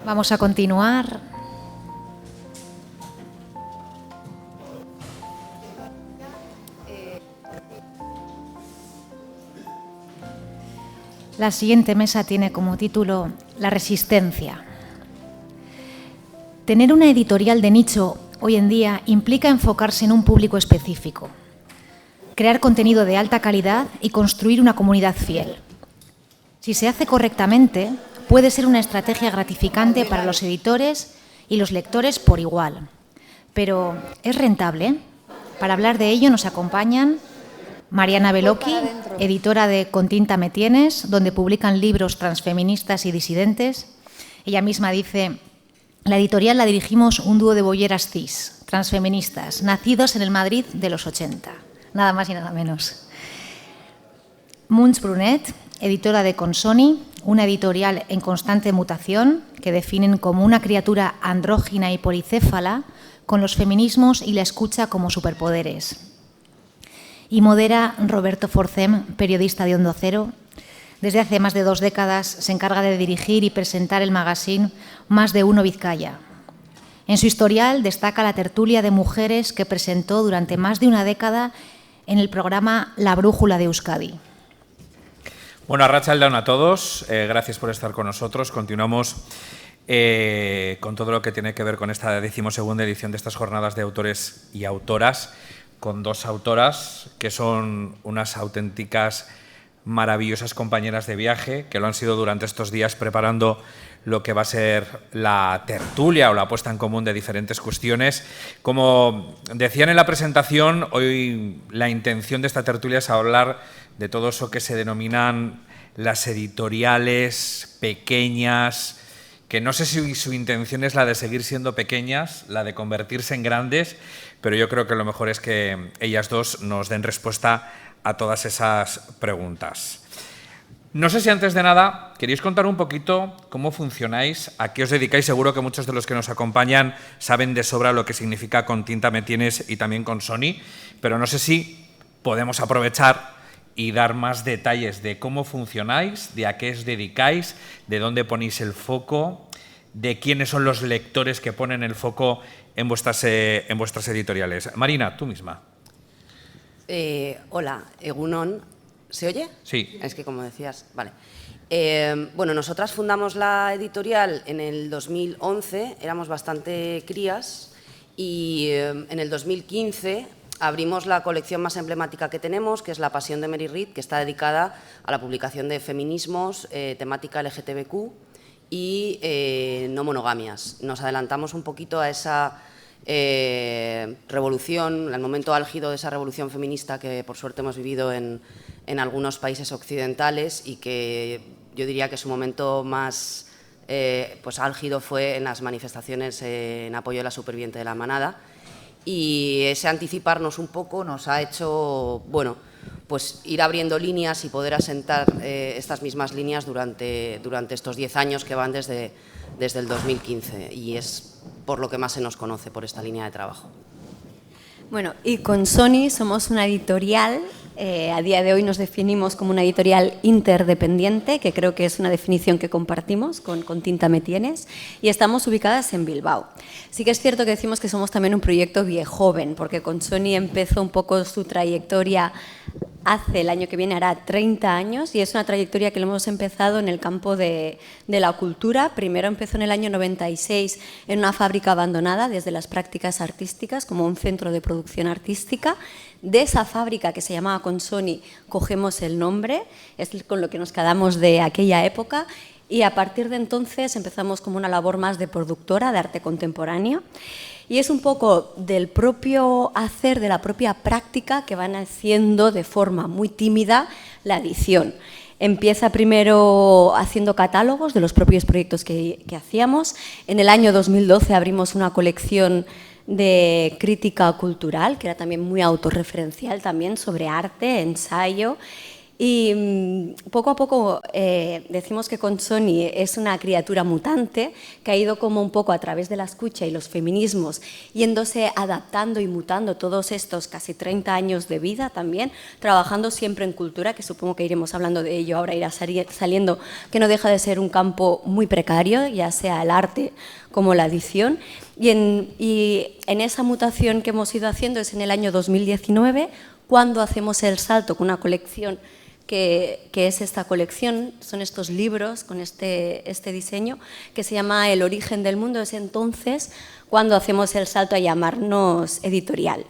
Vamos a continuar. La siguiente mesa tiene como título La resistencia. Tener una editorial de nicho hoy en día implica enfocarse en un público específico, crear contenido de alta calidad y construir una comunidad fiel. Si se hace correctamente, puede ser una estrategia gratificante para los editores y los lectores por igual. Pero, ¿es rentable? Para hablar de ello nos acompañan Mariana Bellocchi, editora de Con tinta me tienes, donde publican libros transfeministas y disidentes. Ella misma dice: la editorial la dirigimos un dúo de bolleras cis, transfeministas, nacidos en el Madrid de los 80. Nada más y nada menos. Munts Brunet, editora de Consoni, una editorial en constante mutación que definen como una criatura andrógina y policéfala con los feminismos y la escucha como superpoderes. Y modera Roberto Forcem, periodista de Onda Cero. Desde hace más de 2 décadas se encarga de dirigir y presentar el magazine Más de Uno Vizcaya. En su historial destaca la tertulia de mujeres que presentó durante más de una década en el programa La Brújula de Euskadi. Bueno, arratsaldeon a todos. Gracias por estar con nosotros. Continuamos con todo lo que tiene que ver con esta 12ª edición de estas jornadas de autores y autoras, con 2 autoras que son unas auténticas maravillosas compañeras de viaje, que lo han sido durante estos días preparando lo que va a ser la tertulia o la puesta en común de diferentes cuestiones. Como decían en la presentación, hoy la intención de esta tertulia es hablar de todo eso que se denominan las editoriales pequeñas, que no sé si su intención es la de seguir siendo pequeñas, la de convertirse en grandes, pero yo creo que lo mejor es que ellas dos nos den respuesta a todas esas preguntas. No sé si antes de nada queréis contar un poquito cómo funcionáis, a qué os dedicáis. Seguro que muchos de los que nos acompañan saben de sobra lo que significa Con tinta me tienes y también Consoni, pero no sé si podemos aprovechar y dar más detalles de cómo funcionáis, de a qué os dedicáis, de dónde ponéis el foco, de quiénes son los lectores que ponen el foco en vuestras editoriales. Marina, tú misma. Hola, Egunon. ¿Se oye? Sí. Es que como decías, vale. Bueno, nosotras fundamos la editorial en el 2011, éramos bastante crías y en el 2015 abrimos la colección más emblemática que tenemos, que es La Pasión de Mary Read, que está dedicada a la publicación de feminismos, temática LGTBQ y no monogamias. Nos adelantamos un poquito a esa revolución, al momento álgido de esa revolución feminista que por suerte hemos vivido en algunos países occidentales y que yo diría que su momento más pues álgido fue en las manifestaciones en apoyo de la superviviente de la manada. Y ese anticiparnos un poco nos ha hecho, bueno, pues ir abriendo líneas y poder asentar estas mismas líneas durante estos 10 años que van desde el 2015, y es por lo que más se nos conoce, por esta línea de trabajo. Bueno, y Consoni somos una editorial, a día de hoy nos definimos como una editorial interdependiente, que creo que es una definición que compartimos con Tinta me tienes, y estamos ubicadas en Bilbao. Sí que es cierto que decimos que somos también un proyecto viejoven, porque Consoni empezó un poco su trayectoria hace, el año que viene hará 30 años, y es una trayectoria que lo hemos empezado en el campo de la cultura. Primero empezó en el año 96 en una fábrica abandonada desde las prácticas artísticas, como un centro de producción artística. De esa fábrica, que se llamaba Consoni, cogemos el nombre, es con lo que nos quedamos de aquella época, y a partir de entonces empezamos como una labor más de productora de arte contemporáneo. Y es un poco del propio hacer, de la propia práctica, que van haciendo de forma muy tímida la edición. Empieza primero haciendo catálogos de los propios proyectos que hacíamos. En el año 2012 abrimos una colección de crítica cultural, que era también muy autorreferencial, también sobre arte, ensayo. Y poco a poco decimos que Consoni es una criatura mutante que ha ido como un poco a través de la escucha y los feminismos, yéndose adaptando y mutando todos estos casi 30 años de vida también, trabajando siempre en cultura, que supongo que iremos hablando de ello, ahora irá saliendo, que no deja de ser un campo muy precario, ya sea el arte como la edición. Y en esa mutación que hemos ido haciendo es en el año 2019, cuando hacemos el salto con una colección que es esta colección, son estos libros con este diseño que se llama El origen del mundo. Es entonces cuando hacemos el salto a llamarnos editorial.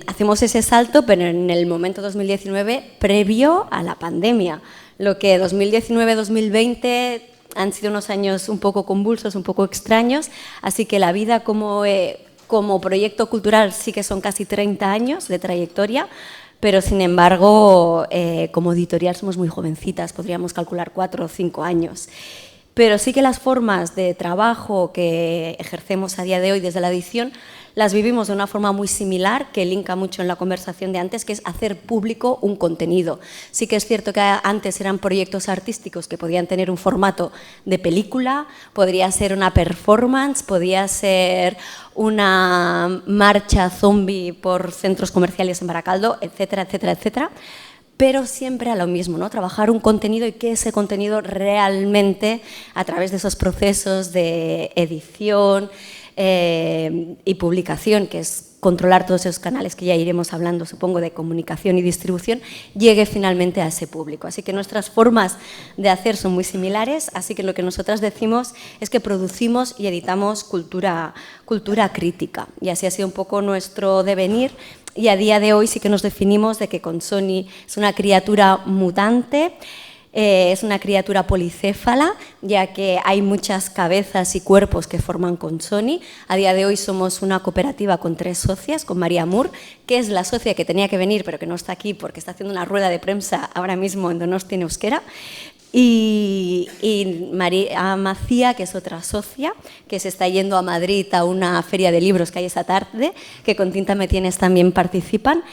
Hacemos ese salto, pero en el momento 2019 previo a la pandemia, lo que 2019-2020 han sido unos años un poco convulsos, un poco extraños, así que la vida como proyecto cultural sí que son casi 30 años de trayectoria, pero sin embargo, como editorial somos muy jovencitas, podríamos calcular 4 o 5 años. Pero sí que las formas de trabajo que ejercemos a día de hoy desde la edición las vivimos de una forma muy similar, que linka mucho en la conversación de antes, que es hacer público un contenido. Sí que es cierto que antes eran proyectos artísticos que podían tener un formato de película, podría ser una performance, podía ser una marcha zombie por centros comerciales en Baracaldo, etcétera, etcétera, etcétera. Pero siempre a lo mismo, ¿no? Trabajar un contenido y que ese contenido realmente, a través de esos procesos de edición y publicación, que es controlar todos esos canales que ya iremos hablando, supongo, de comunicación y distribución, llegue finalmente a ese público. Así que nuestras formas de hacer son muy similares, así que lo que nosotras decimos es que producimos y editamos cultura crítica, y así ha sido un poco nuestro devenir. Y a día de hoy sí que nos definimos de que Consoni es una criatura mutante, es una criatura policéfala, ya que hay muchas cabezas y cuerpos que forman Consoni. A día de hoy somos una cooperativa con 3 socias, con María Mur, que es la socia que tenía que venir pero que no está aquí porque está haciendo una rueda de prensa ahora mismo en Donosti, en euskera. Y María Macía, que es otra socia, que se está yendo a Madrid a una feria de libros que hay esa tarde, que con Tinta Me Tienes también participan.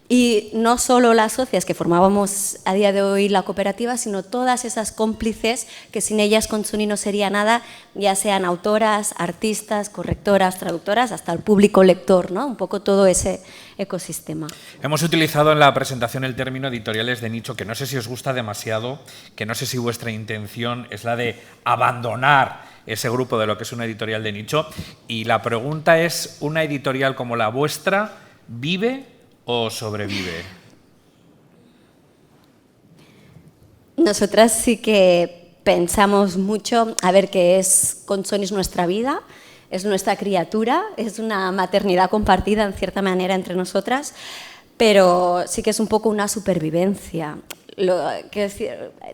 Y no solo las socias que formábamos a día de hoy la cooperativa, sino todas esas cómplices que sin ellas Consoni no sería nada, ya sean autoras, artistas, correctoras, traductoras, hasta el público lector, ¿no? Un poco todo ese ecosistema. Hemos utilizado en la presentación el término editoriales de nicho, que no sé si os gusta demasiado, que no sé si vuestra intención es la de abandonar ese grupo de lo que es una editorial de nicho. Y la pregunta es, ¿una editorial como la vuestra vive o sobrevive? Nosotras sí que pensamos mucho, a ver, que Consoni es nuestra vida, es nuestra criatura, es una maternidad compartida en cierta manera entre nosotras, pero sí que es un poco una supervivencia.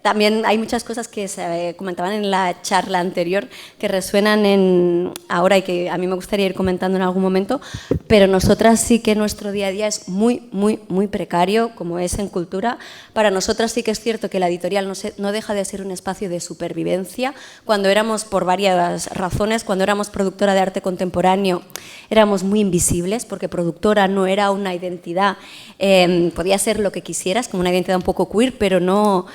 También hay muchas cosas que se comentaban en la charla anterior que resuenan ahora y que a mí me gustaría ir comentando en algún momento, pero nosotras sí que nuestro día a día es muy, muy, muy precario, como es en cultura. Para nosotras sí que es cierto que la editorial no deja de ser un espacio de supervivencia. Cuando éramos, por varias razones, cuando éramos productora de arte contemporáneo, éramos muy invisibles, porque productora no era una identidad, podía ser lo que quisieras, como una identidad un poco queer, pero no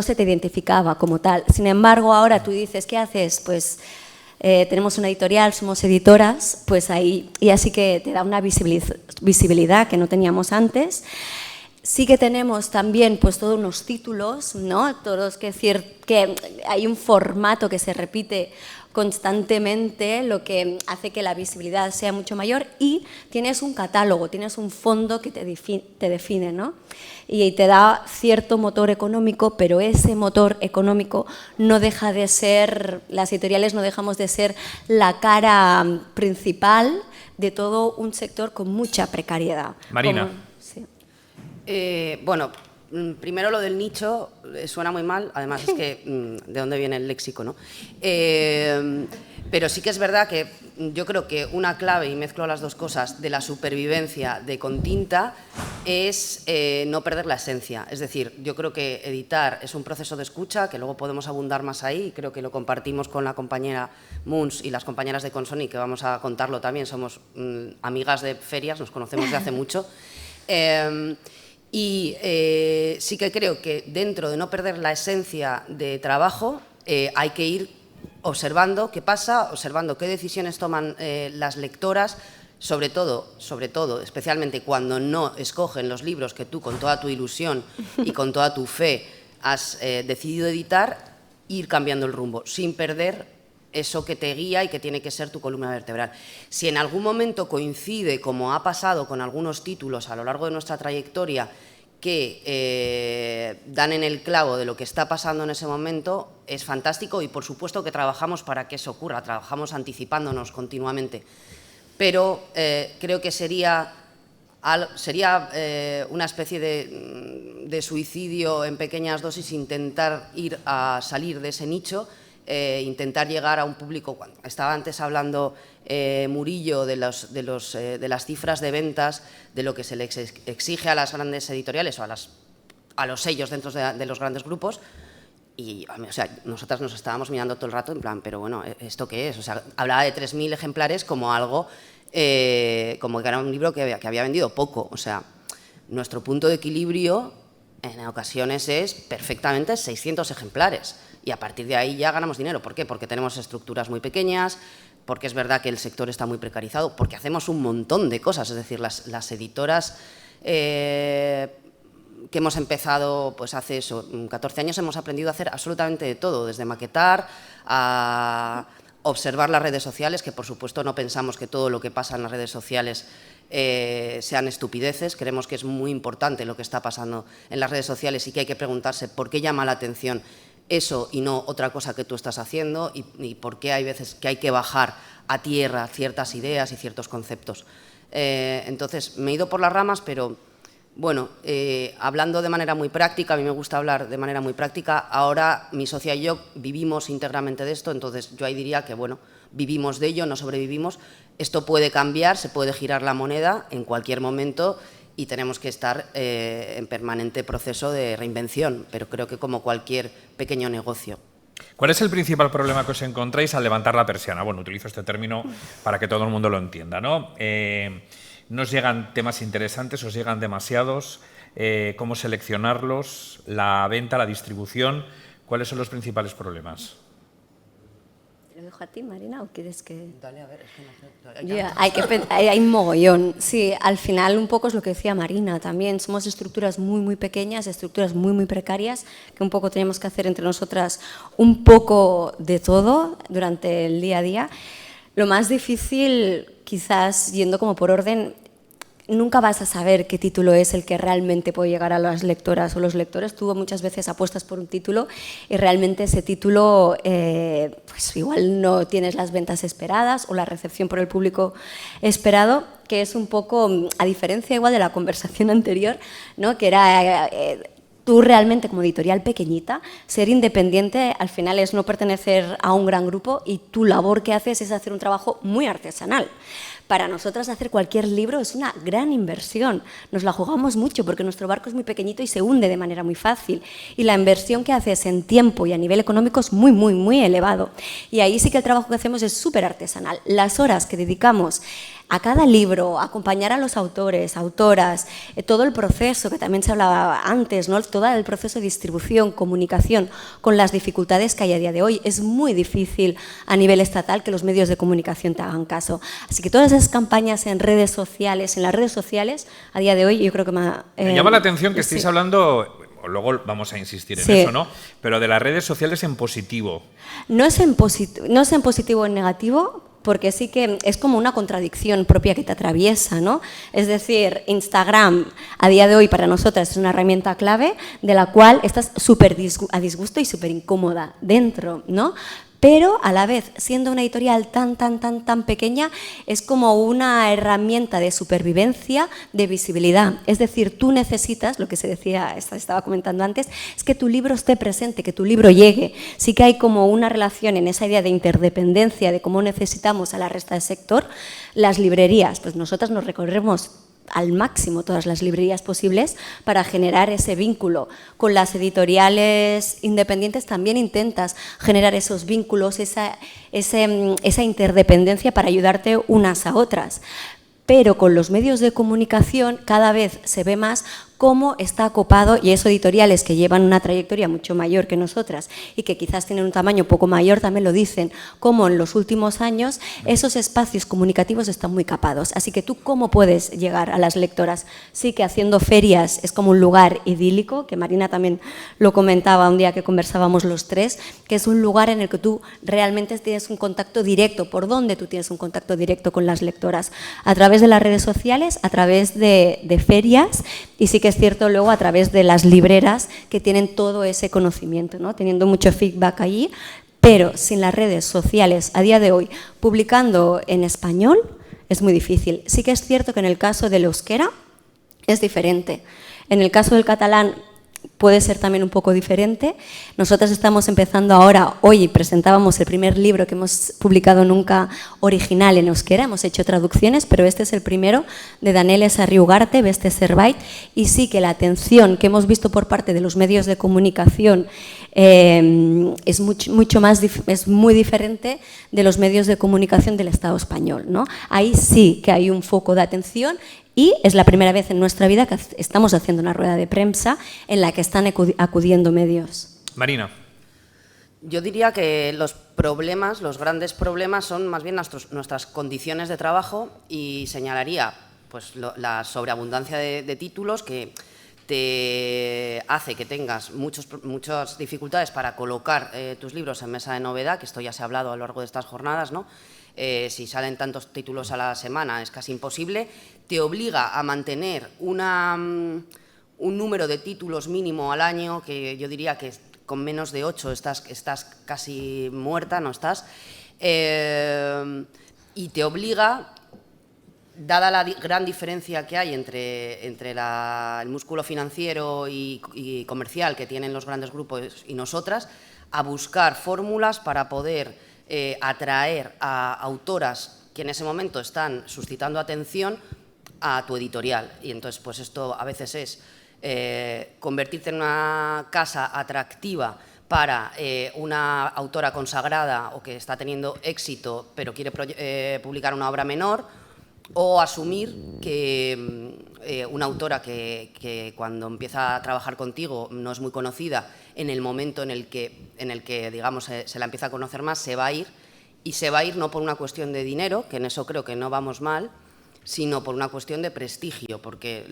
se te identificaba como tal. Sin embargo, ahora tú dices, ¿qué haces? Pues tenemos una editorial, somos editoras, pues ahí, y así que te da una visibilidad que no teníamos antes. Sí que tenemos también pues todos unos títulos, ¿no? Todos que hay un formato que se repite constantemente, lo que hace que la visibilidad sea mucho mayor, y tienes un catálogo, tienes un fondo que te define, ¿no? Y te da cierto motor económico, pero ese motor económico no deja de ser, las editoriales no dejamos de ser la cara principal de todo un sector con mucha precariedad. Marina. Sí. Bueno, primero lo del nicho suena muy mal, además es que de dónde viene el léxico, ¿no? Pero sí que es verdad que yo creo que una clave, y mezclo las dos cosas, de la supervivencia de Con Tinta es no perder la esencia. Es decir, yo creo que editar es un proceso de escucha, que luego podemos abundar más ahí, y creo que lo compartimos con la compañera Muns y las compañeras de Consoni, que vamos a contarlo también, somos amigas de ferias, nos conocemos de hace mucho. Y sí que creo que dentro de no perder la esencia de trabajo, hay que ir observando qué pasa, observando qué decisiones toman las lectoras, sobre todo, especialmente cuando no escogen los libros que tú con toda tu ilusión y con toda tu fe has decidido editar, ir cambiando el rumbo, sin perder eso que te guía y que tiene que ser tu columna vertebral. Si en algún momento coincide, como ha pasado con algunos títulos a lo largo de nuestra trayectoria, que dan en el clavo de lo que está pasando en ese momento, es fantástico y por supuesto que trabajamos para que eso ocurra, trabajamos anticipándonos continuamente. Pero creo que sería una especie de suicidio en pequeñas dosis intentar ir a salir de ese nicho, intentar llegar a un público. Estaba antes hablando Murillo de las cifras de ventas, de lo que se les exige a las grandes editoriales o a los sellos dentro de los grandes grupos. Y, o sea, nosotras nos estábamos mirando todo el rato en plan, pero bueno, ¿esto qué es? O sea, hablaba de 3.000 ejemplares como algo, como que era un libro que había vendido poco. O sea, nuestro punto de equilibrio en ocasiones es perfectamente 600 ejemplares. Y a partir de ahí ya ganamos dinero. ¿Por qué? Porque tenemos estructuras muy pequeñas, porque es verdad que el sector está muy precarizado, porque hacemos un montón de cosas. Es decir, las editoras que hemos empezado pues hace 14 años hemos aprendido a hacer absolutamente de todo, desde maquetar a observar las redes sociales, que por supuesto no pensamos que todo lo que pasa en las redes sociales sean estupideces. Creemos que es muy importante lo que está pasando en las redes sociales y que hay que preguntarse por qué llama la atención eso y no otra cosa que tú estás haciendo y por qué hay veces que hay que bajar a tierra ciertas ideas y ciertos conceptos. Entonces, me he ido por las ramas, pero bueno, hablando de manera muy práctica, a mí me gusta hablar de manera muy práctica. Ahora mi socia y yo vivimos íntegramente de esto, entonces yo ahí diría que, bueno, vivimos de ello, no sobrevivimos. Esto puede cambiar, se puede girar la moneda en cualquier momento y tenemos que estar en permanente proceso de reinvención, pero creo que como cualquier pequeño negocio. ¿Cuál es el principal problema que os encontráis al levantar la persiana? Bueno, utilizo este término para que todo el mundo lo entienda, ¿no? Nos llegan temas interesantes, os llegan demasiados, cómo seleccionarlos, la venta, la distribución, ¿cuáles son los principales problemas? ¿Te lo dejo a ti, Marina, o quieres que...? Dale, a ver, es que no sé. Hay un mogollón. Sí, al final un poco es lo que decía Marina también. Somos estructuras muy, muy pequeñas, estructuras muy, muy precarias, que un poco tenemos que hacer entre nosotras un poco de todo durante el día a día. Lo más difícil, quizás yendo como por orden, nunca vas a saber qué título es el que realmente puede llegar a las lectoras o los lectores. Tú muchas veces apuestas por un título y realmente ese título pues igual no tienes las ventas esperadas o la recepción por el público esperado, que es un poco, a diferencia igual de la conversación anterior, ¿no? Que era... tú realmente como editorial pequeñita, ser independiente al final es no pertenecer a un gran grupo y tu labor que haces es hacer un trabajo muy artesanal. Para nosotras hacer cualquier libro es una gran inversión, nos la jugamos mucho porque nuestro barco es muy pequeñito y se hunde de manera muy fácil y la inversión que haces en tiempo y a nivel económico es muy, muy, muy elevado. Y ahí sí que el trabajo que hacemos es súper artesanal. Las horas que dedicamos a cada libro, acompañar a los autores, autoras, todo el proceso que también se hablaba antes, ¿no? Todo el proceso de distribución, comunicación, con las dificultades que hay a día de hoy. Es muy difícil a nivel estatal que los medios de comunicación te hagan caso. Así que todas esas campañas en redes sociales, en las redes sociales, a día de hoy yo creo que me llama la atención que estéis hablando... Luego vamos a insistir en eso, ¿no? Pero de las redes sociales en positivo. No es en positivo o en negativo, porque sí que es como una contradicción propia que te atraviesa, ¿no? Es decir, Instagram a día de hoy para nosotras es una herramienta clave de la cual estás súper a disgusto y súper incómoda dentro, ¿no? Pero a la vez, siendo una editorial tan pequeña, es como una herramienta de supervivencia, de visibilidad. Es decir, tú necesitas, lo que se decía, estaba comentando antes, es que tu libro esté presente, que tu libro llegue. Sí que hay como una relación en esa idea de interdependencia, de cómo necesitamos a la resta del sector. Las librerías, pues nosotras nos recorremos al máximo todas las librerías posibles para generar ese vínculo. Con las editoriales independientes también intentas generar esos vínculos, esa interdependencia para ayudarte unas a otras. Pero con los medios de comunicación cada vez se ve más cómo está copado, y eso editoriales que llevan una trayectoria mucho mayor que nosotras y que quizás tienen un tamaño un poco mayor también lo dicen, cómo en los últimos años esos espacios comunicativos están muy capados. Así que tú, ¿cómo puedes llegar a las lectoras? Sí que haciendo ferias es como un lugar idílico, que Marina también lo comentaba un día que conversábamos los tres, que es un lugar en el que tú realmente tienes un contacto directo. ¿Por dónde tú tienes un contacto directo con las lectoras? A través de las redes sociales, a través de ferias, y sí que es cierto luego a través de las libreras que tienen todo ese conocimiento, ¿no? Teniendo mucho feedback allí, pero sin las redes sociales a día de hoy, publicando en español, es muy difícil. Sí que es cierto que en el caso del euskera es diferente. En el caso del catalán puede ser también un poco diferente. Nosotras estamos empezando ahora, hoy presentábamos el primer libro que hemos publicado nunca original en euskera, hemos hecho traducciones, pero este es el primero de Daniel Sarriugarte, Beste Zerbait, y sí que la atención que hemos visto por parte de los medios de comunicación es muy diferente de los medios de comunicación del Estado español, ¿no? Ahí sí que hay un foco de atención. Y es la primera vez en nuestra vida que estamos haciendo una rueda de prensa en la que están acudiendo medios. Marina. Yo diría que los problemas, los grandes problemas, son más bien nuestras condiciones de trabajo, y señalaría pues, la sobreabundancia de títulos que te hace que tengas muchas dificultades para colocar tus libros en mesa de novedad, que esto ya se ha hablado a lo largo de estas jornadas, ¿no? Si salen tantos títulos a la semana es casi imposible, te obliga a mantener un número de títulos mínimo al año, que yo diría que con menos de 8 estás casi muerta, no estás, y te obliga, dada la gran diferencia que hay entre el músculo financiero y comercial que tienen los grandes grupos y nosotras, a buscar fórmulas para poder atraer a autoras que en ese momento están suscitando atención a tu editorial. Y entonces, pues esto a veces es convertirte en una casa atractiva para una autora consagrada o que está teniendo éxito pero quiere publicar una obra menor, o asumir que una autora que cuando empieza a trabajar contigo no es muy conocida, en el momento en el que digamos, se la empieza a conocer más, se va a ir, y se va a ir no por una cuestión de dinero, que en eso creo que no vamos mal, sino por una cuestión de prestigio, porque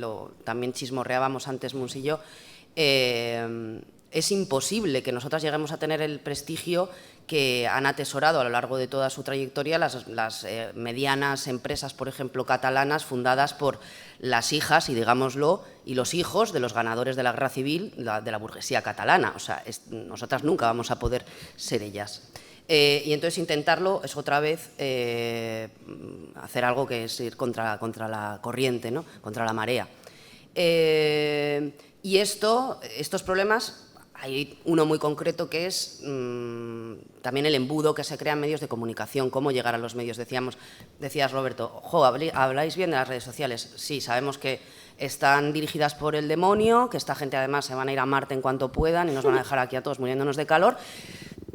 también chismorreábamos antes Mus y yo, es imposible que nosotras lleguemos a tener el prestigio que han atesorado a lo largo de toda su trayectoria las medianas empresas, por ejemplo, catalanas, fundadas por las hijas, y digámoslo, y los hijos de los ganadores de la guerra civil, de la burguesía catalana. O sea, nosotras nunca vamos a poder ser ellas. Y entonces intentarlo es otra vez hacer algo que es ir contra la corriente, ¿no? Contra la marea. Y estos problemas, hay uno muy concreto que es también el embudo que se crea en medios de comunicación, cómo llegar a los medios. Decías, Roberto, habláis bien de las redes sociales. Sí, sabemos que están dirigidas por el demonio, que esta gente además se van a ir a Marte en cuanto puedan y nos van a dejar aquí a todos muriéndonos de calor,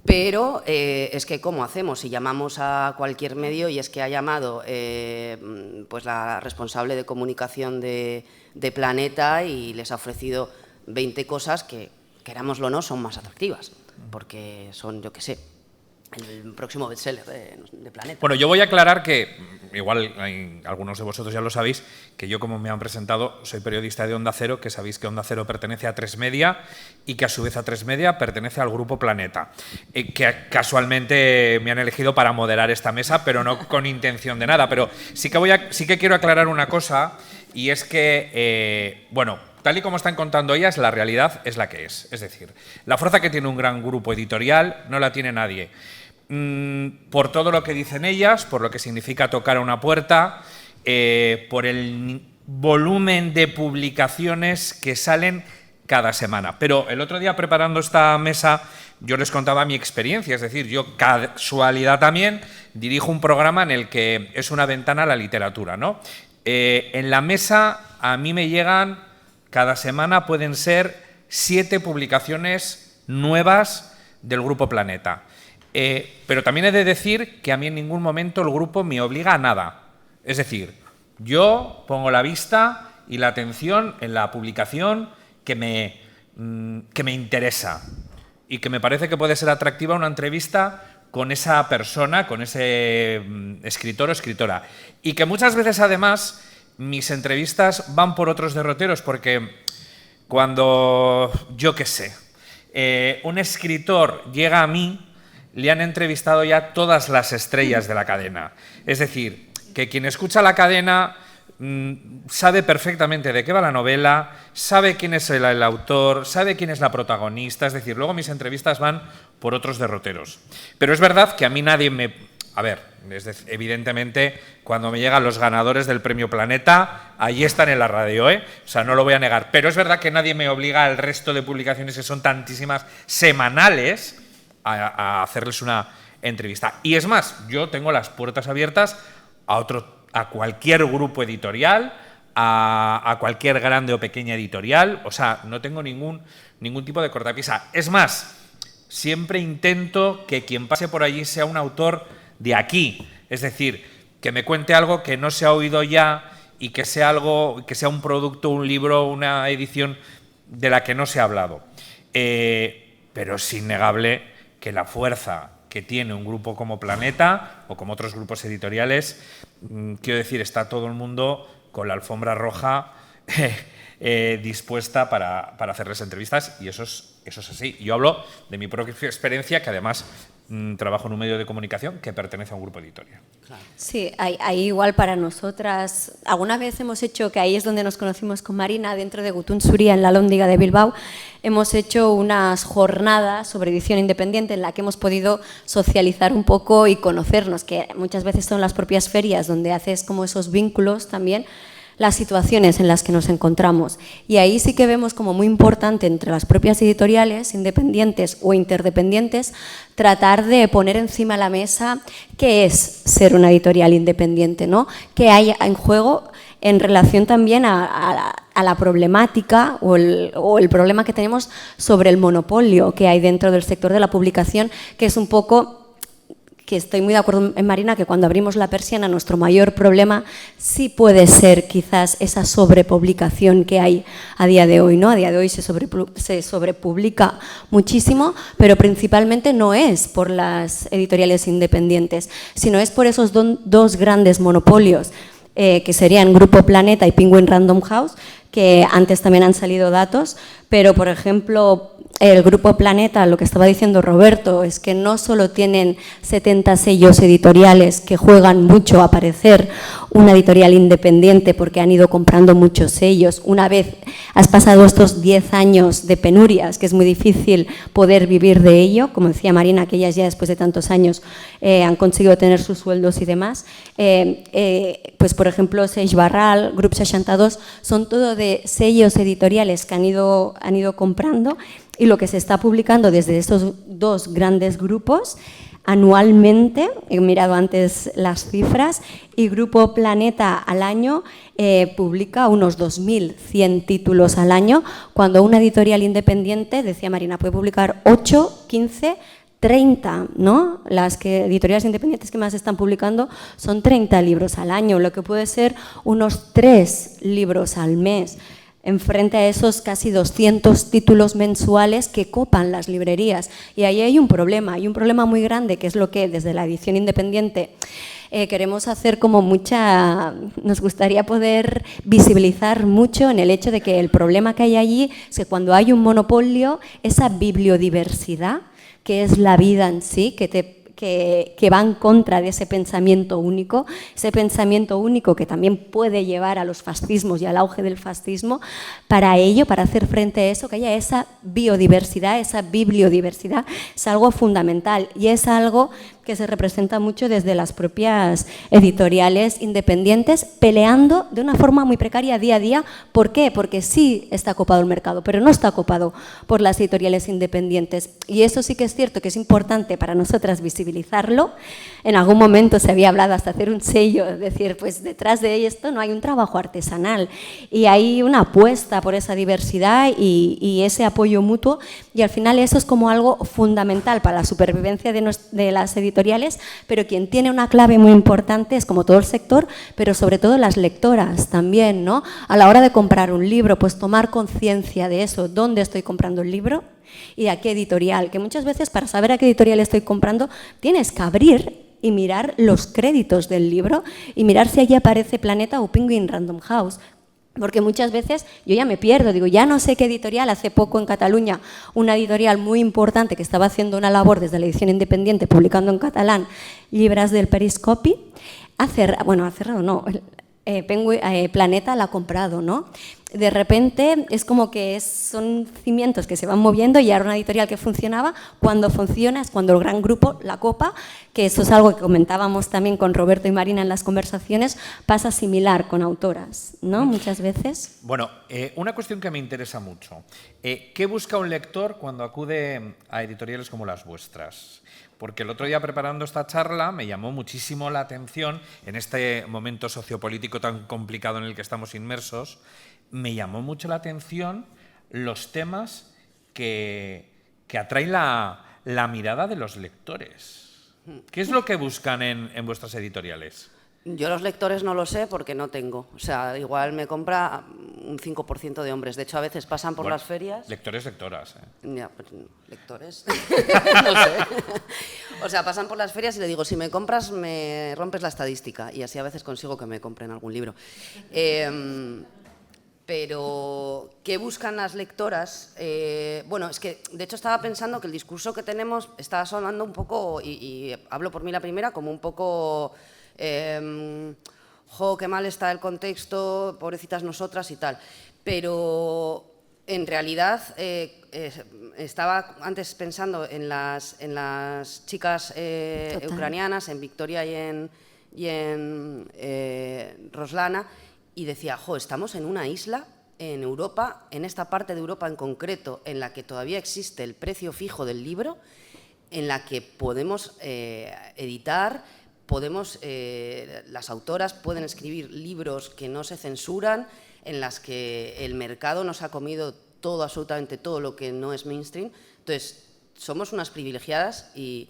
pero es que ¿cómo hacemos? Si llamamos a cualquier medio, y es que ha llamado pues la responsable de comunicación de Planeta y les ha ofrecido 20 cosas que, querámoslo o no, son más atractivas, porque son, yo qué sé, el próximo bestseller de Planeta. Bueno, yo voy a aclarar que, igual algunos de vosotros ya lo sabéis, que yo, como me han presentado, soy periodista de Onda Cero, que sabéis que Onda Cero pertenece a 3Media y que a su vez a 3Media pertenece al Grupo Planeta, que casualmente me han elegido para moderar esta mesa, pero no con intención de nada. Pero sí que quiero aclarar una cosa, y es que, bueno, tal y como están contando ellas, la realidad es la que es. Es decir, la fuerza que tiene un gran grupo editorial no la tiene nadie. Por todo lo que dicen ellas, por lo que significa tocar a una puerta, por el volumen de publicaciones que salen cada semana. Pero el otro día, preparando esta mesa, yo les contaba mi experiencia. Es decir, yo, casualidad también, dirijo un programa en el que es una ventana a la literatura, ¿no? En la mesa a mí me llegan, cada semana pueden ser 7 publicaciones nuevas del Grupo Planeta. Pero también he de decir que a mí en ningún momento el grupo me obliga a nada. Es decir, yo pongo la vista y la atención en la publicación que me interesa y que me parece que puede ser atractiva una entrevista con esa persona, con ese escritor o escritora. Y que muchas veces, además, mis entrevistas van por otros derroteros, porque cuando, yo qué sé, un escritor llega a mí, le han entrevistado ya todas las estrellas de la cadena. Es decir, que quien escucha la cadena sabe perfectamente de qué va la novela, sabe quién es el autor, sabe quién es la protagonista. Es decir, luego mis entrevistas van por otros derroteros. Pero es verdad que a mí nadie me... A ver, evidentemente, cuando me llegan los ganadores del Premio Planeta, allí están en la radio, ¿eh? O sea, no lo voy a negar. Pero es verdad que nadie me obliga al resto de publicaciones, que son tantísimas, semanales, a hacerles una entrevista. Y es más, yo tengo las puertas abiertas a cualquier grupo editorial, a cualquier grande o pequeña editorial. O sea, no tengo ningún tipo de cortapisa. Es más, siempre intento que quien pase por allí sea un autor de aquí. Es decir, que me cuente algo que no se ha oído ya y que sea algo, que sea un producto, un libro, una edición de la que no se ha hablado. Pero es innegable que la fuerza que tiene un grupo como Planeta o como otros grupos editoriales, quiero decir, está todo el mundo con la alfombra roja dispuesta para hacerles entrevistas, y eso es así. Yo hablo de mi propia experiencia, que además trabajo en un medio de comunicación que pertenece a un grupo editorial. Claro. Sí, ahí igual para nosotras, alguna vez hemos hecho, que ahí es donde nos conocimos con Marina, dentro de Gutun Zuria, en la Lóndiga de Bilbao, hemos hecho unas jornadas sobre edición independiente en la que hemos podido socializar un poco y conocernos, que muchas veces son las propias ferias donde haces como esos vínculos también, las situaciones en las que nos encontramos. Y ahí sí que vemos como muy importante entre las propias editoriales, independientes o interdependientes, tratar de poner encima de la mesa qué es ser una editorial independiente, ¿no? Qué hay en juego en relación también a la problemática o el problema que tenemos sobre el monopolio que hay dentro del sector de la publicación, que es un poco... que estoy muy de acuerdo en Marina, que cuando abrimos la persiana nuestro mayor problema sí puede ser quizás esa sobrepublicación que hay a día de hoy, ¿no? A día de hoy se sobrepublica muchísimo, pero principalmente no es por las editoriales independientes, sino es por esos dos grandes monopolios, que serían Grupo Planeta y Penguin Random House, que antes también han salido datos, pero por ejemplo... El Grupo Planeta, lo que estaba diciendo Roberto, es que no solo tienen 70 sellos editoriales que juegan mucho a parecer una editorial independiente porque han ido comprando muchos sellos. Una vez has pasado estos 10 años de penurias, que es muy difícil poder vivir de ello, como decía Marina, que ellas ya después de tantos años han conseguido tener sus sueldos y demás, pues por ejemplo Seix Barral, Grup 62, son todo de sellos editoriales que han ido comprando. Y lo que se está publicando desde estos dos grandes grupos anualmente, he mirado antes las cifras, y Grupo Planeta al año publica unos 2.100 títulos al año, cuando una editorial independiente, decía Marina, puede publicar 8, 15, 30, ¿no? Las editoriales independientes que más están publicando son 30 libros al año, lo que puede ser unos 3 libros al mes. Enfrente a esos casi 200 títulos mensuales que copan las librerías. Y ahí hay un problema muy grande, que es lo que desde la edición independiente queremos hacer como nos gustaría poder visibilizar mucho en el hecho de que el problema que hay allí es que cuando hay un monopolio, esa bibliodiversidad, que es la vida en sí, que va en contra de ese pensamiento único que también puede llevar a los fascismos y al auge del fascismo. Para ello, para hacer frente a eso, que haya esa biodiversidad, esa bibliodiversidad, es algo fundamental y es algo que se representa mucho desde las propias editoriales independientes, peleando de una forma muy precaria día a día. ¿Por qué? Porque sí está copado el mercado, pero no está copado por las editoriales independientes. Y eso sí que es cierto, que es importante para nosotras visibilizar visibilizarlo. En algún momento se había hablado hasta hacer un sello, es decir, pues detrás de esto no hay un trabajo artesanal y hay una apuesta por esa diversidad y ese apoyo mutuo, y al final eso es como algo fundamental para la supervivencia de las editoriales, pero quien tiene una clave muy importante es como todo el sector, pero sobre todo las lectoras también, ¿no? A la hora de comprar un libro, pues tomar conciencia de eso, dónde estoy comprando el libro y a qué editorial, que muchas veces para saber a qué editorial estoy comprando tienes que abrir y mirar los créditos del libro y mirar si allí aparece Planeta o Penguin Random House. Porque muchas veces yo ya me pierdo, digo, ya no sé qué editorial. Hace poco en Cataluña, una editorial muy importante que estaba haciendo una labor desde la edición independiente, publicando en catalán libros del Periscopi, ha cerrado, no, Planeta la ha comprado, ¿no? De repente es como que son cimientos que se van moviendo y ahora una editorial que funcionaba, cuando funciona es cuando el gran grupo la copa, que eso es algo que comentábamos también con Roberto y Marina en las conversaciones, pasa similar con autoras, ¿no? Muchas veces. Bueno, una cuestión que me interesa mucho. ¿Qué busca un lector cuando acude a editoriales como las vuestras? Porque el otro día preparando esta charla me llamó muchísimo la atención, en este momento sociopolítico tan complicado en el que estamos inmersos, me llamó mucho la atención los temas que atraen la mirada de los lectores. ¿Qué es lo que buscan en vuestras editoriales? Yo los lectores no lo sé porque no tengo. O sea, igual me compra un 5% de hombres. De hecho, a veces pasan por las ferias. Lectores, lectoras. Ya, pues, lectores. No sé. O sea, pasan por las ferias y le digo, si me compras, me rompes la estadística. Y así a veces consigo que me compren algún libro. Pero, ¿qué buscan las lectoras? Bueno, es que, de hecho, estaba pensando que el discurso que tenemos está sonando un poco, y hablo por mí la primera, como un poco... qué mal está el contexto, pobrecitas nosotras y tal. Pero en realidad estaba antes pensando en las chicas ucranianas, en Victoria y en Roslana, y decía, estamos en una isla en Europa, en esta parte de Europa en concreto, en la que todavía existe el precio fijo del libro, en la que podemos editar, las autoras pueden escribir libros que no se censuran, en las que el mercado nos ha comido todo, absolutamente todo lo que no es mainstream. Entonces, somos unas privilegiadas y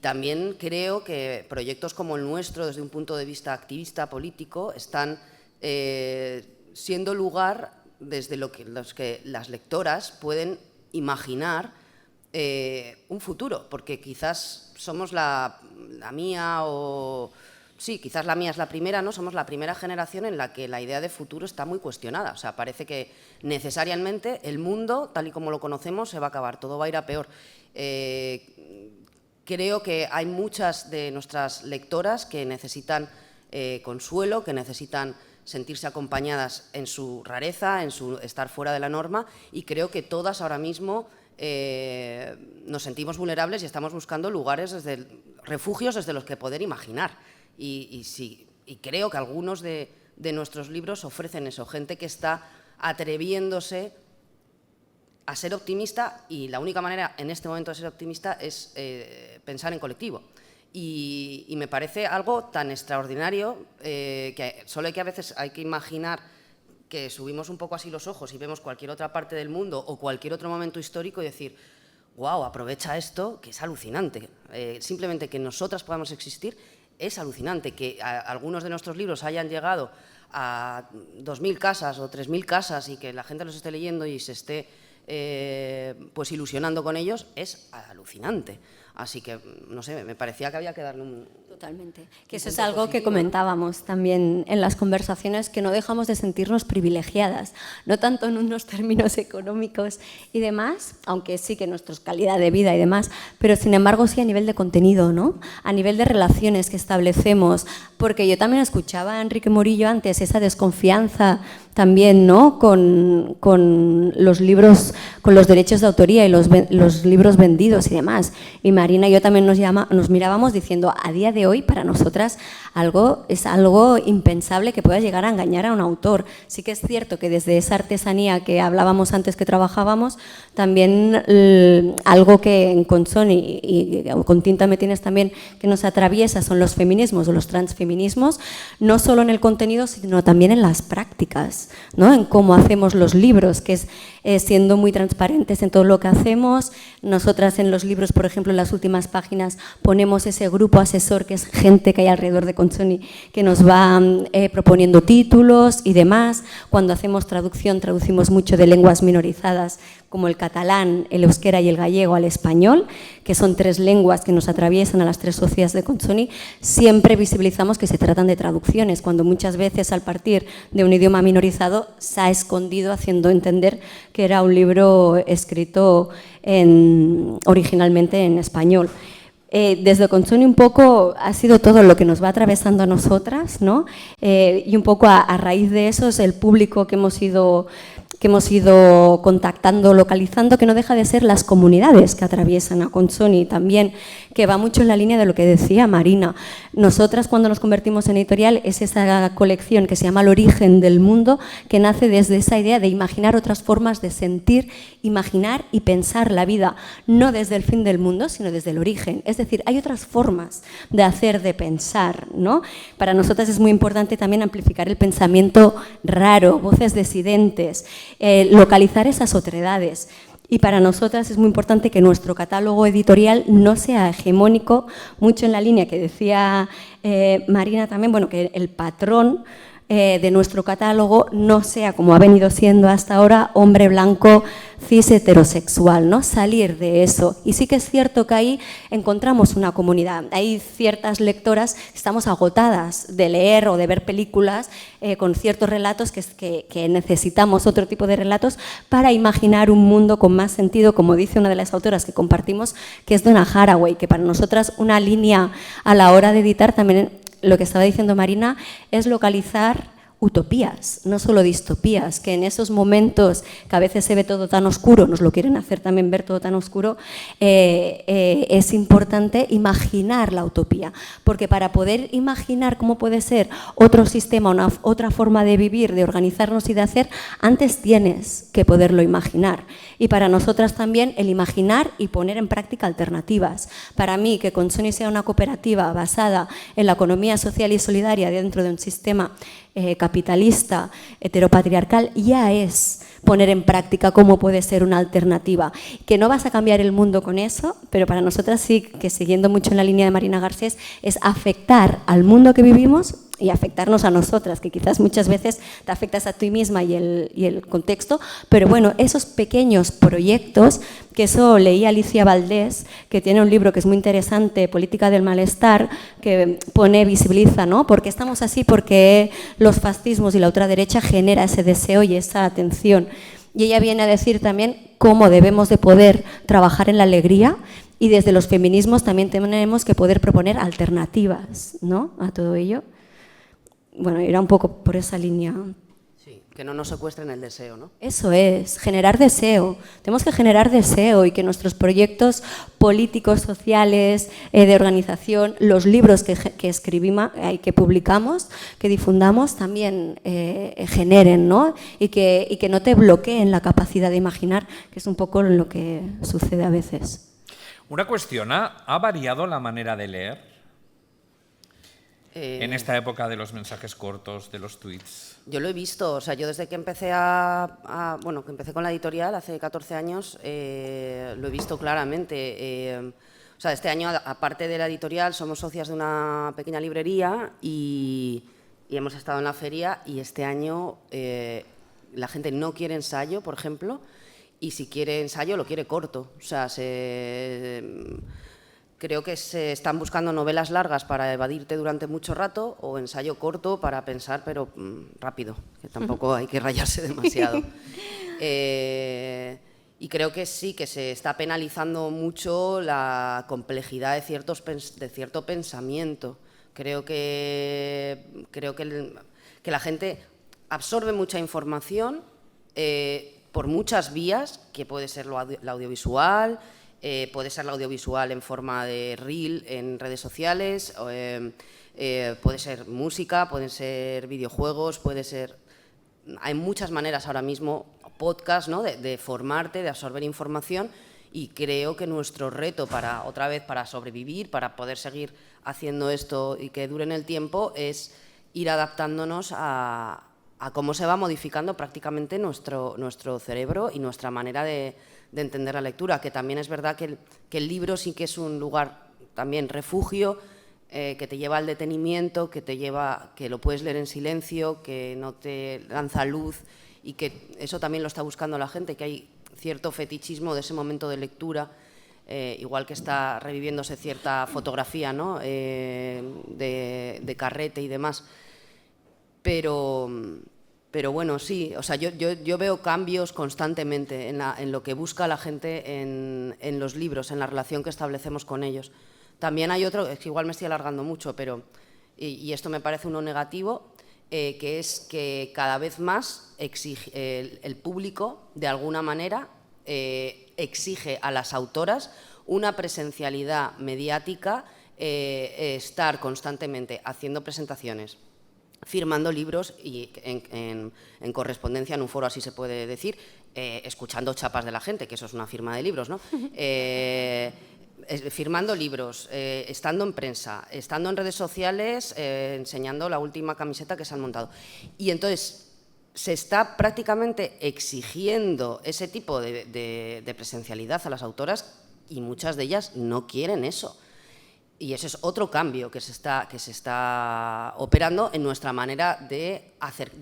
también creo que proyectos como el nuestro, desde un punto de vista activista, político, están siendo lugar desde los que las lectoras pueden imaginar un futuro, porque quizás somos la mía o... Sí, quizás la mía es la primera, ¿no? Somos la primera generación en la que la idea de futuro está muy cuestionada. O sea, parece que necesariamente el mundo, tal y como lo conocemos, se va a acabar, todo va a ir a peor. Creo que hay muchas de nuestras lectoras que necesitan consuelo, que necesitan sentirse acompañadas en su rareza, en su estar fuera de la norma, y creo que todas ahora mismo nos sentimos vulnerables y estamos buscando lugares, refugios desde los que poder imaginar. Y creo que algunos de nuestros libros ofrecen eso, gente que está atreviéndose a ser optimista, y la única manera en este momento de ser optimista es pensar en colectivo. Y me parece algo tan extraordinario que solo a veces hay que imaginar que subimos un poco así los ojos y vemos cualquier otra parte del mundo o cualquier otro momento histórico y decir, wow, aprovecha esto, que es alucinante. Simplemente que nosotras podamos existir es alucinante. Que algunos de nuestros libros hayan llegado a 2.000 casas o 3.000 casas y que la gente los esté leyendo y se esté pues ilusionando con ellos es alucinante. Así que, no sé, me parecía que había que darle un... Totalmente. Que eso es algo que comentábamos también en las conversaciones, que no dejamos de sentirnos privilegiadas, no tanto en unos términos económicos y demás, aunque sí que nuestra calidad de vida y demás, pero sin embargo sí a nivel de contenido, ¿no? A nivel de relaciones que establecemos, porque yo también escuchaba a Enrique Morillo antes esa desconfianza también, ¿no? con los libros, con los derechos de autoría y los libros vendidos y demás. Y Marina y yo también nos mirábamos diciendo, a día de hoy para nosotras es algo impensable que pueda llegar a engañar a un autor. Sí que es cierto que desde esa artesanía que hablábamos antes que trabajábamos, también algo que en Consoni y con Tinta Me Tienes también que nos atraviesa son los feminismos o los transfeminismos, no solo en el contenido, sino también en las prácticas, ¿no? En cómo hacemos los libros, que es siendo muy transparentes en todo lo que hacemos. Nosotras en los libros, por ejemplo, en las últimas páginas ponemos ese grupo asesor que es gente que hay alrededor de Consoni que nos va proponiendo títulos y demás. Cuando hacemos traducción, traducimos mucho de lenguas minorizadas como el catalán, el euskera y el gallego al español, que son 3 lenguas que nos atraviesan a las 3 sociedades de Consoni. Siempre visibilizamos que se tratan de traducciones, cuando muchas veces al partir de un idioma minorizado se ha escondido haciendo entender que era un libro escrito originalmente en español. Desde Consoni un poco ha sido todo lo que nos va atravesando a nosotras, ¿no? Y un poco a raíz de eso es el público que hemos ido contactando, localizando, que no deja de ser las comunidades que atraviesan a Consoni también, que va mucho en la línea de lo que decía Marina. Nosotras cuando nos convertimos en editorial es esa colección que se llama El origen del mundo, que nace desde esa idea de imaginar otras formas de sentir, imaginar y pensar la vida, no desde el fin del mundo, sino desde el origen. Es decir, hay otras formas de hacer, de pensar, ¿no? Para nosotras es muy importante también amplificar el pensamiento raro, voces disidentes, localizar esas otredades. Y para nosotras es muy importante que nuestro catálogo editorial no sea hegemónico, mucho en la línea que decía Marina también, bueno, que el patrón de nuestro catálogo no sea, como ha venido siendo hasta ahora, hombre blanco, cis heterosexual, ¿no? Salir de eso. Y sí que es cierto que ahí encontramos una comunidad. Hay ciertas lectoras que estamos agotadas de leer o de ver películas con ciertos relatos que necesitamos otro tipo de relatos para imaginar un mundo con más sentido, como dice una de las autoras que compartimos, que es Donna Haraway, que para nosotras una línea a la hora de editar también. Lo que estaba diciendo Marina es localizar utopías, no solo distopías, que en esos momentos que a veces se ve todo tan oscuro, nos lo quieren hacer también ver todo tan oscuro, es importante imaginar la utopía, porque para poder imaginar cómo puede ser otro sistema, otra forma de vivir, de organizarnos y de hacer, antes tienes que poderlo imaginar. Y para nosotras también el imaginar y poner en práctica alternativas. Para mí, que Consoni sea una cooperativa basada en la economía social y solidaria dentro de un sistema capitalista, heteropatriarcal, ya es poner en práctica cómo puede ser una alternativa. Que no vas a cambiar el mundo con eso, pero para nosotras sí, que siguiendo mucho en la línea de Marina Garcés, es afectar al mundo que vivimos y afectarnos a nosotras, que quizás muchas veces te afectas a ti misma y el contexto, pero bueno, esos pequeños proyectos, que eso leí a Alicia Valdés, que tiene un libro que es muy interesante, Política del malestar, que visibiliza, ¿no? ¿Por qué estamos así? Porque los fascismos y la ultraderecha genera ese deseo y esa atención. Y ella viene a decir también cómo debemos de poder trabajar en la alegría, y desde los feminismos también tenemos que poder proponer alternativas, ¿no? A todo ello. Bueno, era un poco por esa línea. Sí, que no nos secuestren el deseo, ¿no? Eso es, generar deseo. Tenemos que generar deseo y que nuestros proyectos políticos, sociales, de organización, los libros que escribimos, que publicamos, que difundamos, también generen, ¿no? Y que no te bloqueen la capacidad de imaginar, que es un poco lo que sucede a veces. Una cuestión, ¿ha variado la manera de leer en esta época de los mensajes cortos, de los tweets? Yo lo he visto, o sea, yo desde que empecé que empecé con la editorial hace 14 años, lo he visto claramente. O sea, este año, aparte de la editorial, somos socias de una pequeña librería y hemos estado en la feria, y este año la gente no quiere ensayo, por ejemplo, y si quiere ensayo lo quiere corto. O sea, creo que se están buscando novelas largas para evadirte durante mucho rato o ensayo corto para pensar, pero rápido, que tampoco hay que rayarse demasiado. Y creo que sí, que se está penalizando mucho la complejidad de cierto pensamiento. Creo que la gente absorbe mucha información por muchas vías, que puede ser la audiovisual, puede ser la audiovisual en forma de reel en redes sociales, puede ser música, pueden ser videojuegos, puede ser... Hay muchas maneras ahora mismo, podcast, ¿no?, de formarte, de absorber información, y creo que nuestro reto para sobrevivir, para poder seguir haciendo esto y que dure en el tiempo, es ir adaptándonos a cómo se va modificando prácticamente nuestro cerebro y nuestra manera de entender la lectura, que también es verdad que el libro sí que es un lugar también refugio, que te lleva al detenimiento, que lo puedes leer en silencio, que no te lanza luz, y que eso también lo está buscando la gente, que hay cierto fetichismo de ese momento de lectura, igual que está reviviéndose cierta fotografía, ¿no?, de carrete y demás. Pero bueno, sí, o sea, yo veo cambios constantemente en lo que busca la gente en los libros, en la relación que establecemos con ellos. También hay otro, es que igual me estoy alargando mucho, pero, y esto me parece uno negativo, que es que cada vez más el público, de alguna manera, exige a las autoras una presencialidad mediática, estar constantemente haciendo presentaciones, firmando libros y en correspondencia, en un foro así se puede decir, escuchando chapas de la gente, que eso es una firma de libros, ¿no? Firmando libros, estando en prensa, estando en redes sociales, enseñando la última camiseta que se han montado. Y entonces se está prácticamente exigiendo ese tipo de presencialidad a las autoras, y muchas de ellas no quieren eso. Y ese es otro cambio que se está operando en nuestra manera de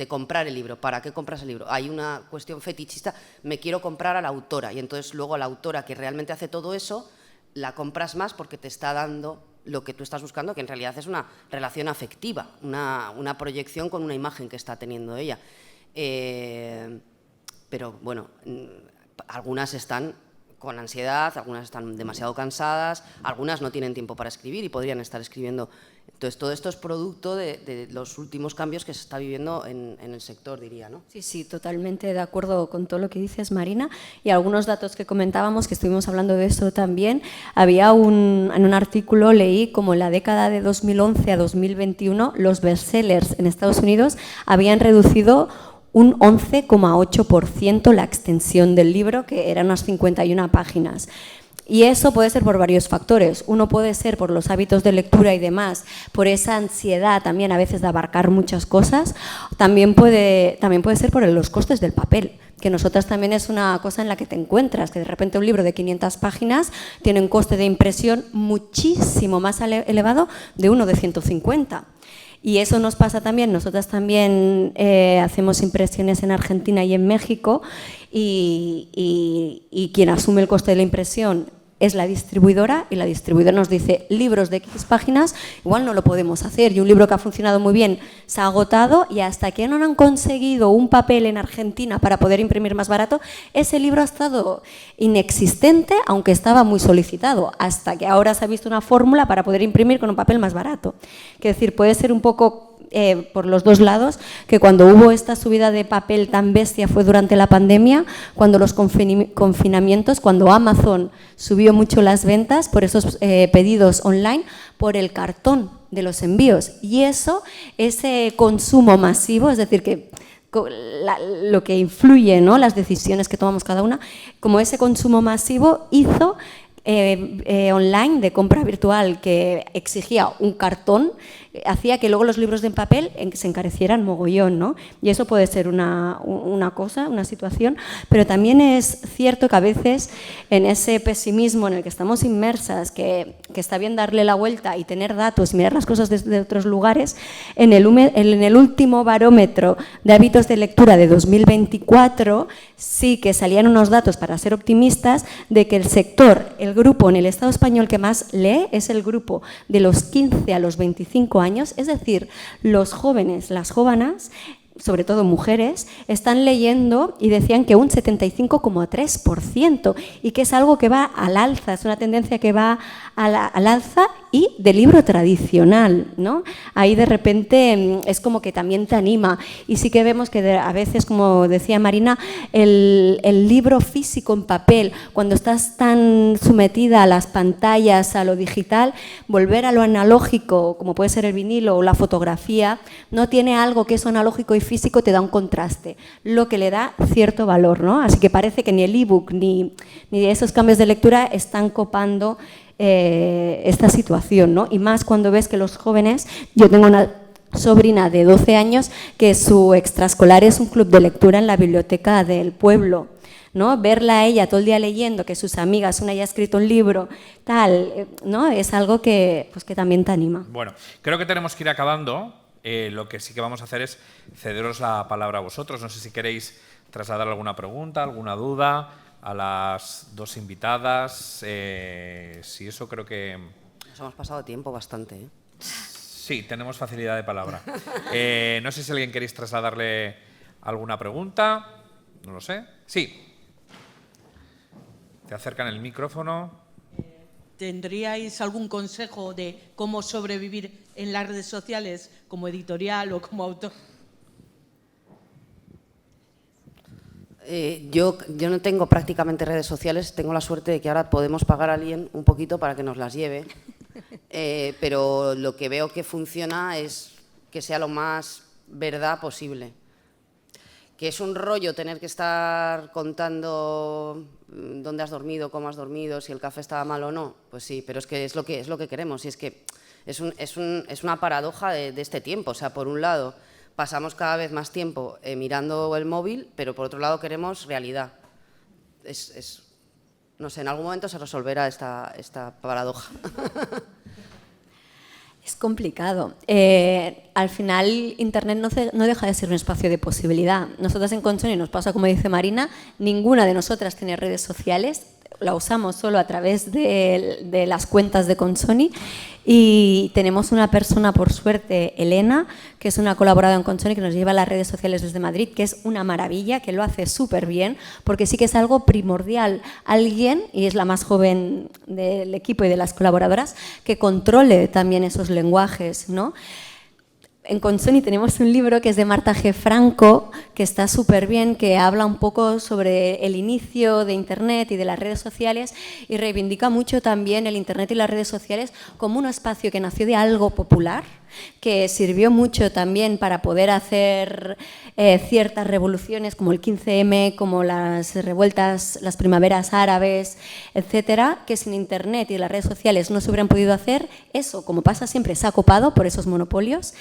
comprar el libro. ¿Para qué compras el libro? Hay una cuestión fetichista, me quiero comprar a la autora, y entonces luego a la autora que realmente hace todo eso, la compras más porque te está dando lo que tú estás buscando, que en realidad es una relación afectiva, una proyección con una imagen que está teniendo ella. Pero bueno, algunas están con ansiedad, algunas están demasiado cansadas, algunas no tienen tiempo para escribir y podrían estar escribiendo. Entonces, todo esto es producto de los últimos cambios que se está viviendo en el sector, diría, ¿no? Sí, sí, totalmente de acuerdo con todo lo que dices, Marina. Y algunos datos que comentábamos, que estuvimos hablando de eso también, en un artículo leí como en la década de 2011 a 2021 los bestsellers en Estados Unidos habían reducido un 11,8% la extensión del libro, que eran unas 51 páginas. Y eso puede ser por varios factores. Uno puede ser por los hábitos de lectura y demás, por esa ansiedad también a veces de abarcar muchas cosas. También puede ser por los costes del papel, que nosotras también es una cosa en la que te encuentras, que de repente un libro de 500 páginas tiene un coste de impresión muchísimo más elevado de uno de 150. Y eso nos pasa también, nosotras también hacemos impresiones en Argentina y en México, y quien asume el coste de la impresión es la distribuidora, y la distribuidora nos dice, libros de X páginas igual no lo podemos hacer, y un libro que ha funcionado muy bien se ha agotado, y hasta que no han conseguido un papel en Argentina para poder imprimir más barato, ese libro ha estado inexistente, aunque estaba muy solicitado, hasta que ahora se ha visto una fórmula para poder imprimir con un papel más barato. Es decir, puede ser un poco por los dos lados, que cuando hubo esta subida de papel tan bestia fue durante la pandemia, cuando los confinamientos, cuando Amazon subió mucho las ventas por esos pedidos online, por el cartón de los envíos. Y ese consumo masivo, es decir, que lo que influye, ¿no?, las decisiones que tomamos cada una, como ese consumo masivo hizo online de compra virtual que exigía un cartón, hacía que luego los libros de papel se encarecieran mogollón, ¿no? Y eso puede ser una cosa, una situación, pero también es cierto que a veces en ese pesimismo en el que estamos inmersas, que está bien darle la vuelta y tener datos y mirar las cosas desde otros lugares, en el último barómetro de hábitos de lectura de 2024 sí que salían unos datos, para ser optimistas, de que el sector, el grupo en el Estado español que más lee es el grupo de los 15 a los 25 años, es decir, los jóvenes, las jóvenes, sobre todo mujeres, están leyendo, y decían que un 75,3%, y que es algo que va al alza, es una tendencia que va al alza y de libro tradicional, ¿no? Ahí de repente es como que también te anima. Y sí que vemos que a veces, como decía Marina, el libro físico en papel, cuando estás tan sometida a las pantallas, a lo digital, volver a lo analógico, como puede ser el vinilo o la fotografía, no tiene algo que eso analógico y físico te da un contraste, lo que le da cierto valor, ¿no? Así que parece que ni el ebook ni esos cambios de lectura están copando esta situación, ¿no? Y más cuando ves que los jóvenes, yo tengo una sobrina de 12 años que su extraescolar es un club de lectura en la biblioteca del pueblo, ¿no? Verla a ella todo el día leyendo, que sus amigas, una ya ha escrito un libro, tal, ¿no? Es algo que, pues, que también te anima. Bueno, creo que tenemos que ir acabando. Lo que sí que vamos a hacer es cederos la palabra a vosotros. No sé si queréis trasladar alguna pregunta, alguna duda a las dos invitadas. Sí, eso creo que... Nos hemos pasado tiempo bastante, ¿eh? Sí, tenemos facilidad de palabra. No sé si alguien queréis trasladarle alguna pregunta. No lo sé. Sí. Te acercan el micrófono. ¿Tendríais algún consejo de cómo sobrevivir en las redes sociales como editorial o como autor? Yo no tengo prácticamente redes sociales, tengo la suerte de que ahora podemos pagar a alguien un poquito para que nos las lleve, pero lo que veo que funciona es que sea lo más verdad posible. Que es un rollo tener que estar contando dónde has dormido, cómo has dormido, si el café estaba mal o no, pues sí, pero es lo que queremos, y es que es una paradoja de este tiempo. O sea, por un lado pasamos cada vez más tiempo mirando el móvil, pero por otro lado queremos realidad. No sé, en algún momento se resolverá esta paradoja. Es complicado. Al final, Internet no deja de ser un espacio de posibilidad. Nosotras en Consoni nos pasa, como dice Marina, ninguna de nosotras tiene redes sociales, la usamos solo a través de las cuentas de Consoni, y tenemos una persona, por suerte, Elena, que es una colaboradora en Consoni, que nos lleva a las redes sociales desde Madrid, que es una maravilla, que lo hace súper bien, porque sí que es algo primordial. Alguien, y es la más joven del equipo y de las colaboradoras, que controle también esos lenguajes, ¿no? En Consoni tenemos un libro que es de Marta G. Franco, que está súper bien, que habla un poco sobre el inicio de Internet y de las redes sociales, y reivindica mucho también el Internet y las redes sociales como un espacio que nació de algo popular, que sirvió mucho también para poder hacer ciertas revoluciones como el 15M, como las revueltas, las primaveras árabes, etcétera, que sin Internet y las redes sociales no se hubieran podido hacer. Eso, como pasa siempre, se ha copado por esos monopolios.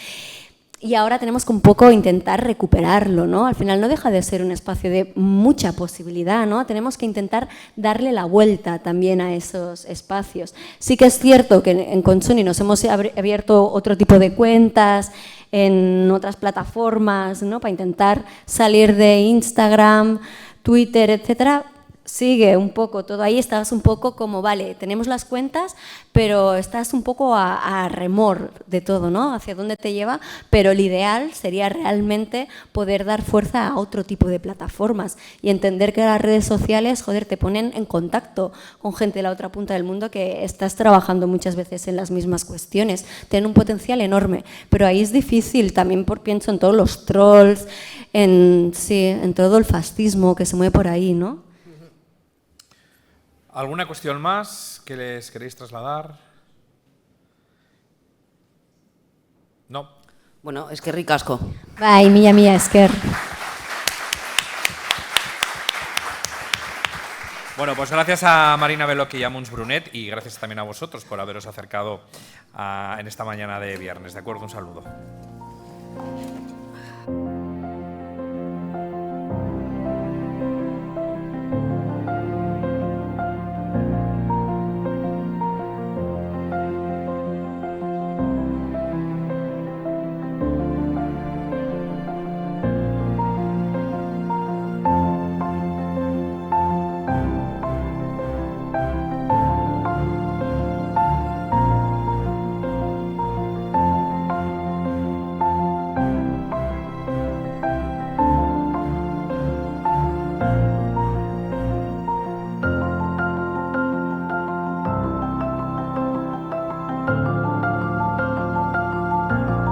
Y ahora tenemos que un poco intentar recuperarlo, ¿no? Al final no deja de ser un espacio de mucha posibilidad, ¿no? Tenemos que intentar darle la vuelta también a esos espacios. Sí que es cierto que en Consoni nos hemos abierto otro tipo de cuentas en otras plataformas, ¿no? Para intentar salir de Instagram, Twitter, etcétera. Sigue un poco todo ahí, estás un poco como, vale, tenemos las cuentas, pero estás un poco a remor de todo, ¿no? Hacia dónde te lleva, pero el ideal sería realmente poder dar fuerza a otro tipo de plataformas y entender que las redes sociales, joder, te ponen en contacto con gente de la otra punta del mundo que estás trabajando muchas veces en las mismas cuestiones. Tienen un potencial enorme, pero ahí es difícil, también pienso en todos los trolls, en todo el fascismo que se mueve por ahí, ¿no? ¿Alguna cuestión más que les queréis trasladar? No. Bueno, es que ricasco. Bai, mila esker. Bueno, pues gracias a Marina Beloki y a Munch Brunet, y gracias también a vosotros por haberos acercado en esta mañana de viernes. ¿De acuerdo? Un saludo.